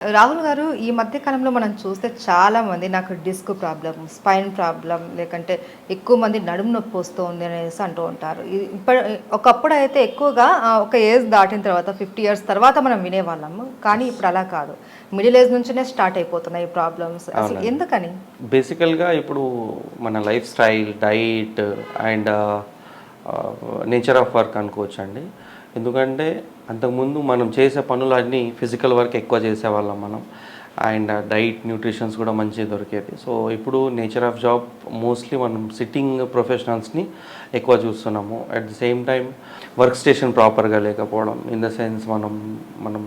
రాహుల్ గారు, ఈ మధ్య కాలంలో మనం చూస్తే చాలామంది నాకు డిస్క్ ప్రాబ్లమ్, స్పైన్ ప్రాబ్లమ్ లేకంటే ఎక్కువ మంది నడుము నొప్పి వస్తుంది అనేసి అంటూ ఉంటారు. ఒకప్పుడైతే ఎక్కువగా ఒక ఏజ్ దాటిన తర్వాత 50 ఇయర్స్ తర్వాత మనం వినేవాళ్ళము. కానీ ఇప్పుడు అలా కాదు. మిడిల్ ఏజ్ నుంచినే స్టార్ట్ అయిపోతున్నాయి ఈ ప్రాబ్లమ్స్. అసలు అవునండి. ఎందుకని? బేసికల్‌గా ఇప్పుడు మన life style, diet and nature of work అనుకోవచ్చండి. ఎందుకంటే అంతకుముందు మనం చేసే పనులన్నీ ఫిజికల్ వర్క్ ఎక్కువ చేసేవాళ్ళం మనం. అండ్ డైట్, న్యూట్రిషన్స్ కూడా మంచిగా దొరికేది. సో ఇప్పుడు నేచర్ ఆఫ్ జాబ్ మోస్ట్లీ మనం సిట్టింగ్ ప్రొఫెషనల్స్‌ని ఎక్కువ చూస్తున్నాము. At the same time work station ప్రాపర్‌గా లేకపోవడం. ఇన్ ద సెన్స్ మనం మనం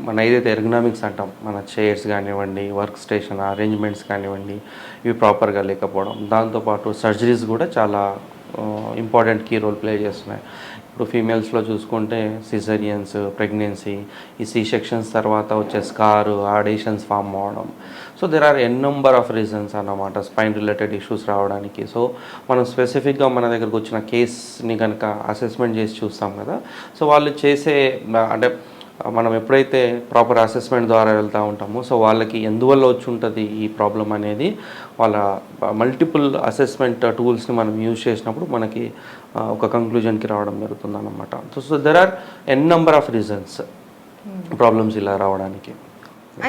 మన ఏదైతే ఎర్గనామిక్స్ అంటాం, మన చైర్స్ కానివ్వండి, వర్క్ స్టేషన్ అరేంజ్మెంట్స్ కానివ్వండి, ఇవి ప్రాపర్గా లేకపోవడం. దాంతోపాటు సర్జరీస్ కూడా చాలా ఇంపార్టెంట్ కీ రోల్ ప్లే చేస్తున్నాయి. ఇప్పుడు ఫీమేల్స్లో చూసుకుంటే సిజరియన్స్, ప్రెగ్నెన్సీ, ఈ సి సెక్షన్స్ తర్వాత వచ్చే స్కార్, ఆడేషన్స్ ఫామ్ అవ్వడం. So there are n number of reasons అన్నమాట స్పైన్ రిలేటెడ్ ఇష్యూస్ రావడానికి. సో మనం స్పెసిఫిక్గా మన దగ్గరకు వచ్చిన కేస్ని కనుక అసెస్మెంట్ చేసి చూస్తాం కదా. సో వాళ్ళు చేసే అంటే మనం ఎప్పుడైతే ప్రాపర్ అసెస్మెంట్ ద్వారా వెళ్తూ ఉంటామో, సో వాళ్ళకి ఎందువల్ల వచ్చి ఉంటుంది ఈ ప్రాబ్లం అనేది వాళ్ళ మల్టిపుల్ అసెస్మెంట్ టూల్స్ని మనం యూజ్ చేసినప్పుడు మనకి ఒక కంక్లూజన్కి రావడం జరుగుతుంది అన్నమాట. So there are n number of reasons problems ఇలా రావడానికి.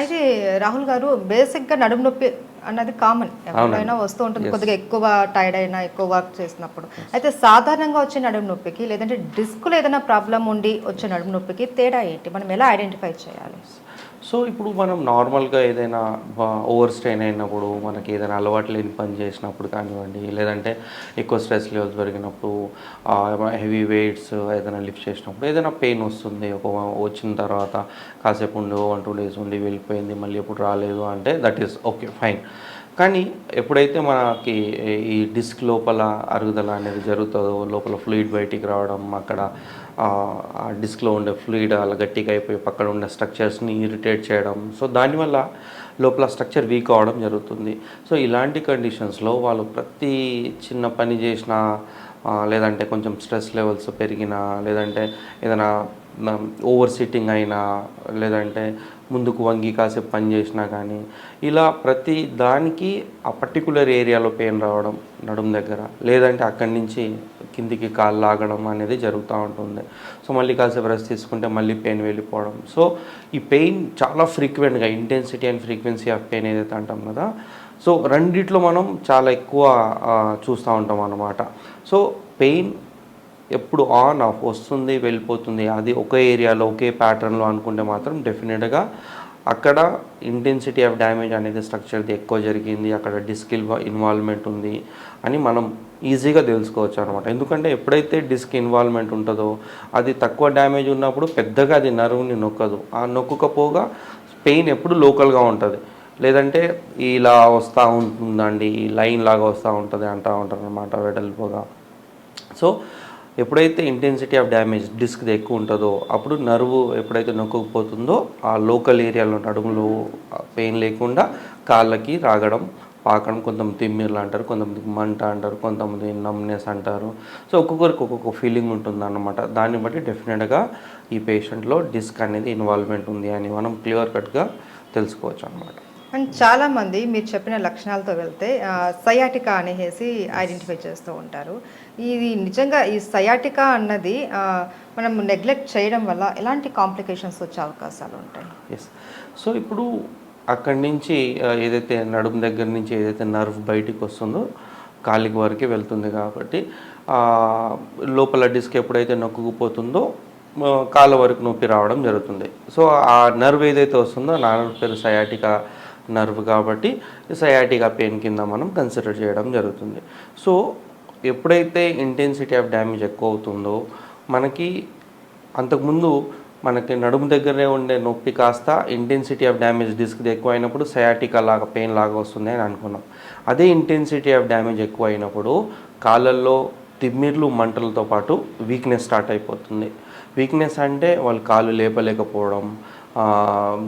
అయితే రాహుల్ గారు, బేసిక్‌గా నడుము నొప్పి అన్నది కామన్. ఎవరికైనా వస్తూ ఉంటుంది. కొద్దిగా ఎక్కువ టైర్డ్ అయినా, ఎక్కువ వర్క్ చేసినప్పుడు. అయితే సాధారణంగా వచ్చే నడుము నొప్పికి లేదంటే డిస్క్‌లో ఏదైనా ప్రాబ్లమ్ ఉండి వచ్చే నడుము నొప్పికి తేడా ఏంటి? మనం ఎలా ఐడెంటిఫై చేయాలి? సో ఇప్పుడు మనం నార్మల్గా ఏదైనా ఓవర్ స్ట్రెయిన్ అయినప్పుడు, మనకి ఏదైనా అలవాటు లేని పని చేసినప్పుడు కానివ్వండి, లేదంటే ఎక్కువ స్ట్రెస్ లెవెల్స్ పెరిగినప్పుడు, హెవీ వెయిట్స్ ఏదైనా లిఫ్ట్ చేసినప్పుడు ఏదైనా పెయిన్ వస్తుంది. వచ్చిన తర్వాత కాసేపు ఉండి 1-2 డేస్ ఉండి వెళ్ళిపోయింది, మళ్ళీ ఎప్పుడు రాలేదు అంటే దట్ ఈస్ ఓకే, ఫైన్. కానీ ఎప్పుడైతే మనకి ఈ డిస్క్ లోపల అరుగుదల అనేది జరుగుతుందో, లోపల ఫ్లూయిడ్ బయటికి రావడం, అక్కడ ఆ డిస్క్లో ఉండే ఫ్లూయిడ్ అలా గట్టిగా అయిపోయి పక్కన ఉండే స్ట్రక్చర్స్ని ఇరిటేట్ చేయడం, సో దానివల్ల లోపల స్ట్రక్చర్ వీక్ అవ్వడం జరుగుతుంది. సో ఇలాంటి కండిషన్స్లో వాళ్ళు ప్రతి చిన్న పని చేసినా, లేదంటే కొంచెం స్ట్రెస్ లెవెల్స్ పెరిగినా, లేదంటే ఏదైనా ఓవర్ సిట్టింగ్ అయినా, లేదంటే ముందుకు వంగి కాసేపు పని చేసినా కానీ, ఇలా ప్రతి దానికి ఆ పర్టికులర్ ఏరియాలో పెయిన్ రావడం నడుము దగ్గర, లేదంటే అక్కడి నుంచి కిందికి కాళ్ళు లాగడం అనేది జరుగుతూ ఉంటుంది. సో మళ్ళీ కాసేపు రెస్ట్ తీసుకుంటే మళ్ళీ పెయిన్ వెళ్ళిపోవడం. సో ఈ పెయిన్ చాలా ఫ్రీక్వెంట్గా, intensity and frequency of pain ఏదైతే అంటాం కదా, సో రెండిట్లో మనం చాలా ఎక్కువ చూస్తూ ఉంటాం అన్నమాట. సో పెయిన్ ఎప్పుడు ఆన్ ఆఫ్ వస్తుంది వెళ్ళిపోతుంది, అది ఒక ఏరియాలో ఒకే ప్యాటర్న్లో అనుకుంటే మాత్రం డెఫినెట్గా అక్కడ ఇంటెన్సిటీ ఆఫ్ డ్యామేజ్ అనేది స్ట్రక్చర్ది ఎక్కువ జరిగింది, అక్కడ డిస్క్ ఇన్వాల్వ్మెంట్ ఉంది అని మనం ఈజీగా తెలుసుకోవచ్చు అనమాట. ఎందుకంటే ఎప్పుడైతే డిస్క్ ఇన్వాల్వ్మెంట్ ఉంటుందో, అది తక్కువ డ్యామేజ్ ఉన్నప్పుడు పెద్దగా అది నర్వ్ని నొక్కదు. ఆ నొక్కకపోగా పెయిన్ ఎప్పుడు లోకల్గా ఉంటుంది, లేదంటే ఇలా వస్తూ ఉంటుందండి, ఈ లైన్ లాగా వస్తూ ఉంటుంది అంటూ ఉంటారు అనమాట వెడల్పుగా. సో ఎప్పుడైతే ఇంటెన్సిటీ ఆఫ్ డ్యామేజ్ డిస్క్ది ఎక్కువ ఉంటుందో, అప్పుడు నర్వు ఎప్పుడైతే నొక్కకపోతుందో ఆ లోకల్ ఏరియాలో నడుములో పెయిన్ లేకుండా కాళ్ళకి రాగడం, పాకడం, కొంతమంది తిమ్మిర్లు అంటారు, కొంతమందికి మంట అంటారు, కొంతమంది నమ్నెస్ అంటారు. సో ఒక్కొక్కరికి ఒక్కొక్క ఫీలింగ్ ఉంటుంది అన్నమాట. దాన్ని బట్టి డెఫినెట్గా ఈ పేషెంట్లో డిస్క్ అనేది ఇన్వాల్వ్మెంట్ ఉంది అని మనం క్లియర్ కట్గా తెలుసుకోవచ్చు అనమాట. అండ్ చాలామంది మీరు చెప్పిన లక్షణాలతో వెళ్తే సయాటికా అనేసి ఐడెంటిఫై చేస్తూ ఉంటారు. ఇది నిజంగా ఈ సయాటికా అన్నది మనం నెగ్లెక్ట్ చేయడం వల్ల ఎలాంటి కాంప్లికేషన్స్ వచ్చే అవకాశాలు ఉంటాయి? ఎస్. సో ఇప్పుడు అక్కడి నుంచి ఏదైతే నడుము దగ్గర నుంచి ఏదైతే నర్వ్ బయటికి వస్తుందో కాలికి వరకే వెళ్తుంది కాబట్టి, లోపల డిస్క్ ఎప్పుడైతే నొక్కుకుపోతుందో కాళ్ళ వరకు నొప్పి రావడం జరుగుతుంది. సో ఆ నర్వ్ ఏదైతే వస్తుందో ఆ నర్వ్ పేరు సయాటికా నర్వ్ కాబట్టి సయాటికా పెయిన్ కింద మనం కన్సిడర్ చేయడం జరుగుతుంది. సో ఎప్పుడైతే ఇంటెన్సిటీ ఆఫ్ డ్యామేజ్ ఎక్కువ అవుతుందో, మనకి అంతకుముందు మనకి నడుము దగ్గరే ఉండే నొప్పి కాస్త ఇంటెన్సిటీ ఆఫ్ డ్యామేజ్ డిస్క్ది ఎక్కువ అయినప్పుడు సయాటికా లాగా పెయిన్ లాగా వస్తుంది అని అనుకున్నాం. అదే ఇంటెన్సిటీ ఆఫ్ డ్యామేజ్ ఎక్కువ అయినప్పుడు కాళ్ళల్లో తిమ్మిర్లు, మంటలతో పాటు వీక్నెస్ స్టార్ట్ అయిపోతుంది. వీక్నెస్ అంటే వాళ్ళు కాళ్ళు లేపలేకపోవడం,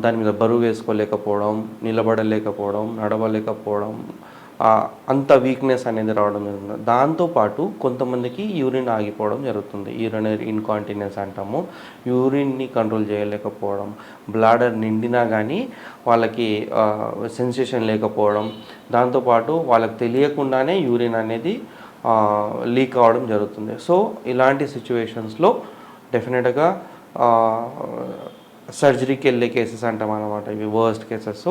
దాని మీద బరువు వేసుకోలేకపోవడం, నిలబడలేకపోవడం, నడవలేకపోవడం, అంత వీక్నెస్ అనేది రావడం జరుగుతుంది. దాంతోపాటు కొంతమందికి యూరిన్ ఆగిపోవడం జరుగుతుంది. యూరినరీ ఇన్కాంటినెన్స్ అంటాము. యూరిన్ని కంట్రోల్ చేయలేకపోవడం, బ్లాడర్ నిండినా కానీ వాళ్ళకి సెన్సేషన్ లేకపోవడం, దాంతోపాటు వాళ్ళకి తెలియకుండానే యూరిన్ అనేది లీక్ అవ్వడం జరుగుతుంది. సో ఇలాంటి సిచ్యువేషన్స్లో డెఫినెట్గా సర్జరీకి వెళ్ళే కేసెస్ అంటాం అన్నమాట. ఇవి వర్స్ట్ కేసెస్. సో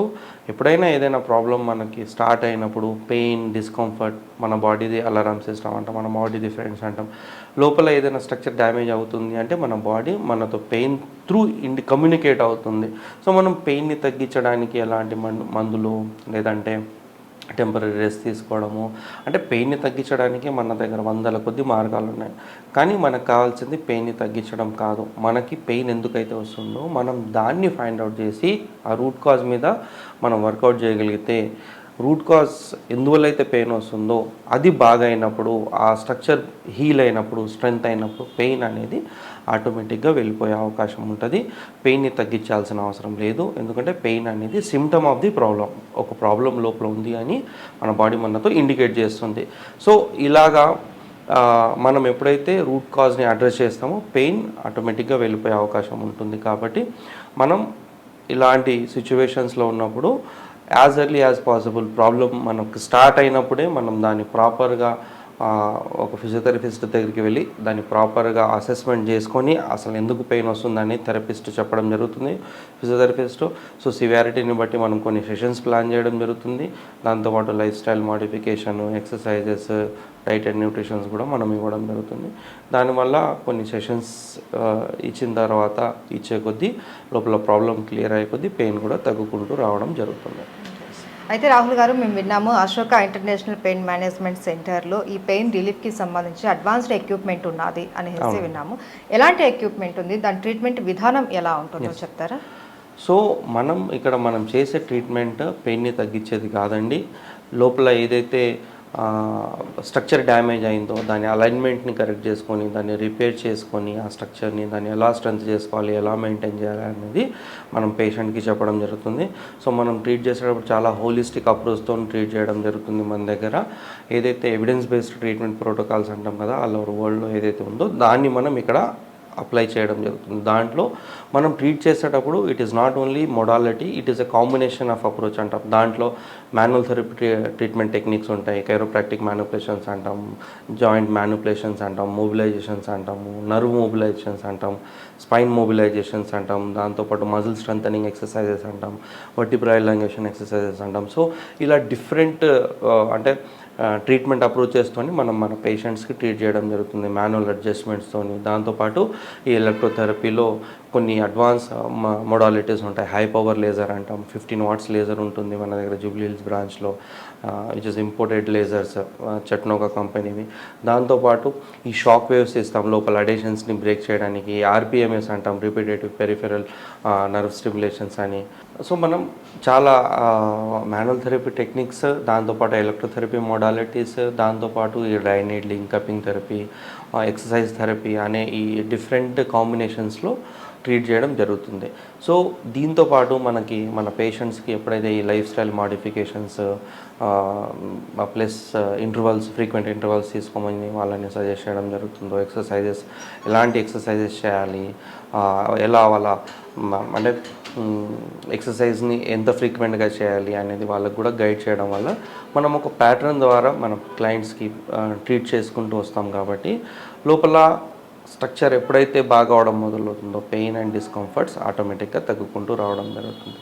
ఎప్పుడైనా ఏదైనా ప్రాబ్లం మనకి స్టార్ట్ అయినప్పుడు పెయిన్, డిస్కంఫర్ట్, మన బాడీది అలారం సిస్టమ్ అంటాం, మన బాడీది ఫ్రెండ్స్ అంటాం, లోపల ఏదైనా స్ట్రక్చర్ డ్యామేజ్ అవుతుంది అంటే మన బాడీ మనతో పెయిన్ త్రూ కమ్యూనికేట్ అవుతుంది. సో మనం పెయిన్ని తగ్గించడానికి ఎలాంటి మందులు లేదంటే టెంపరీ రెస్ట్ తీసుకోవడము, అంటే పెయిన్ని తగ్గించడానికి మన దగ్గర వందల కొద్ది మార్గాలు ఉన్నాయి. కానీ మనకు కావాల్సింది పెయిన్ని తగ్గించడం కాదు. మనకి పెయిన్ ఎందుకైతే వస్తుందో మనం దాన్ని ఫైండ్ అవుట్ చేసి ఆ రూట్ కాజ్ మీద మనం వర్కౌట్ చేయగలిగితే, రూట్ కాజ్ ఎందువల్ల అయితే పెయిన్ వస్తుందో అది బాగా అయినప్పుడు, ఆ స్ట్రక్చర్ హీల్ అయినప్పుడు, స్ట్రెంగ్త్ అయినప్పుడు పెయిన్ అనేది ఆటోమేటిక్గా వెళ్ళిపోయే అవకాశం ఉంటుంది. పెయిన్ని తగ్గించాల్సిన అవసరం లేదు. ఎందుకంటే పెయిన్ అనేది సిమ్టమ్ ఆఫ్ ది ప్రాబ్లం. ఒక ప్రాబ్లం లోపల ఉంది అని మన బాడీ మనతో ఇండికేట్ చేస్తుంది. సో ఇలాగా మనం ఎప్పుడైతే రూట్ కాజ్ని అడ్రస్ చేస్తామో పెయిన్ ఆటోమేటిక్గా వెళ్ళిపోయే అవకాశం ఉంటుంది. కాబట్టి మనం ఇలాంటి సిచ్యువేషన్స్లో ఉన్నప్పుడు as early as possible problem మనకు స్టార్ట్ అయినప్పుడే మనం దాన్ని ప్రాపర్గా ఒక ఫిజియోథెరపిస్ట్ దగ్గరికి వెళ్ళి దాన్ని ప్రాపర్గా అసెస్మెంట్ చేసుకొని అసలు ఎందుకు పెయిన్ వస్తుందని థెరపిస్ట్ చెప్పడం జరుగుతుంది, ఫిజియోథెరపిస్ట్. సో సివియారిటీని బట్టి మనం కొన్ని సెషన్స్ ప్లాన్ చేయడం జరుగుతుంది. దాంతోపాటు life style modification, exercises, diet and nutritions కూడా మనం ఇవ్వడం జరుగుతుంది. దానివల్ల కొన్ని సెషన్స్ ఇచ్చిన తర్వాత ఇచ్చే కొద్దీ లోపల ప్రాబ్లం క్లియర్ అయ్యే కొద్దీ పెయిన్ కూడా తగ్గుకుంటూ రావడం జరుగుతుంది. అయితే రాహుల్ గారు, మేము విన్నాము అశోక ఇంటర్నేషనల్ పెయిన్ మేనేజ్మెంట్ సెంటర్లో ఈ పెయిన్ రిలీఫ్కి సంబంధించి అడ్వాన్స్డ్ ఎక్విప్మెంట్ ఉన్నది అనేసి విన్నాము. ఎలాంటి ఎక్విప్మెంట్ ఉంది, దాని ట్రీట్మెంట్ విధానం ఎలా ఉంటుందో చెప్తారా? సో మనం చేసే ట్రీట్మెంట్ పెయిన్ని తగ్గించేది కాదండి. లోపల ఏదైతే స్ట్రక్చర్ డ్యామేజ్ అయిందో దాని అలైన్మెంట్ని కరెక్ట్ చేసుకొని, దాన్ని రిపేర్ చేసుకొని, ఆ స్ట్రక్చర్ని దాన్ని ఎలా స్ట్రెంత్ చేసుకోవాలి, ఎలా మెయింటైన్ చేయాలి అనేది మనం పేషెంట్కి చెప్పడం జరుగుతుంది. సో మనం ట్రీట్ చేసేటప్పుడు చాలా హోలిస్టిక్ అప్రోచ్తో ట్రీట్ చేయడం జరుగుతుంది. మన దగ్గర ఏదైతే ఎవిడెన్స్ బేస్డ్ ట్రీట్మెంట్ ప్రోటోకాల్స్ అంటాం కదా, ఆల్ ఓవర్ వరల్డ్లో ఏదైతే ఉందో దాన్ని మనం ఇక్కడ అప్లై చేయడం జరుగుతుంది. దాంట్లో మనం ట్రీట్ చేసేటప్పుడు it is not only modality, it is a combination of approach అంటాం. దాంట్లో మాన్యువల్ థెరపీ ట్రీట్మెంట్ టెక్నిక్స్ ఉంటాయి, కైరోప్రాక్టిక్ మ్యానిపులేషన్స్ అంటాం, జాయింట్ మ్యానిపులేషన్స్ అంటాం, మొబిలైజేషన్స్ అంటాము, నర్వ్ మొబిలైజేషన్స్ అంటాం, స్పైన్ మొబిలైజేషన్స్ అంటాం, దాంతోపాటు మజిల్ స్ట్రెంథనింగ్ ఎక్సర్సైజెస్ అంటాం, వర్టిబ్రల్ ఎలాంగేషన్ ఎక్సర్సైజెస్ అంటాం. సో ఇలా డిఫరెంట్ అంటే ట్రీట్మెంట్ అప్రోచెస్తోని మనం మన పేషెంట్స్కి ట్రీట్ చేయడం జరుగుతుంది, మాన్యువల్ అడ్జస్ట్మెంట్స్తోని. దాంతోపాటు ఈ ఎలక్ట్రోథెరపీలో కొన్ని అడ్వాన్స్ మొడాలిటీస్ ఉంటాయి. హై పవర్ లేజర్ అంటాం, 15 వాట్స్ లేజర్ ఉంటుంది మన దగ్గర జూబ్లీ హిల్స్ బ్రాంచ్లో, విచ్ ఇస్ ఇంపోర్టెడ్ లేజర్స్, చట్నోకా కంపెనీవి. దాంతోపాటు ఈ షాక్ వేవ్స్ ఇస్తాం లోపల అడేషన్స్ని బ్రేక్ చేయడానికి, ఆర్పిఎంఎస్ అంటాం, రిపిటేటివ్ పెరిఫెరల్ నర్వ్ స్టిమ్యులేషన్స్ అని. సో మనం చాలా మాన్యువల్ థెరపీ టెక్నిక్స్, దాంతోపాటు ఎలక్ట్రోథెరపీ మోడాలిటీస్, దాంతోపాటు ఈ dry needling, cupping therapy, exercise therapy అనే ఈ డిఫరెంట్ కాంబినేషన్స్లో ట్రీట్ చేయడం జరుగుతుంది. సో దీంతోపాటు మన పేషెంట్స్కి ఎప్పుడైతే ఈ life style modifications plus frequent intervals తీసుకోమని వాళ్ళని సజెస్ట్ చేయడం జరుగుతుందో, ఎక్సర్సైజెస్ ఎలాంటి ఎక్సర్సైజెస్ చేయాలి, ఎలా వాళ్ళ అంటే ఎక్సర్సైజ్ని ఎంత ఫ్రీక్వెంట్గా చేయాలి అనేది వాళ్ళకు కూడా గైడ్ చేయడం వల్ల మనం ఒక ప్యాటర్న్ ద్వారా మన క్లయింట్స్కి ట్రీట్ చేసుకుంటూ వస్తాం. కాబట్టి లోపల స్ట్రక్చర్ ఎప్పుడైతే బాగా అవడం మొదలవుతుందో పెయిన్ అండ్ డిస్కంఫర్ట్స్ ఆటోమేటిక్గా తగ్గుకుంటూ రావడం జరుగుతుంది.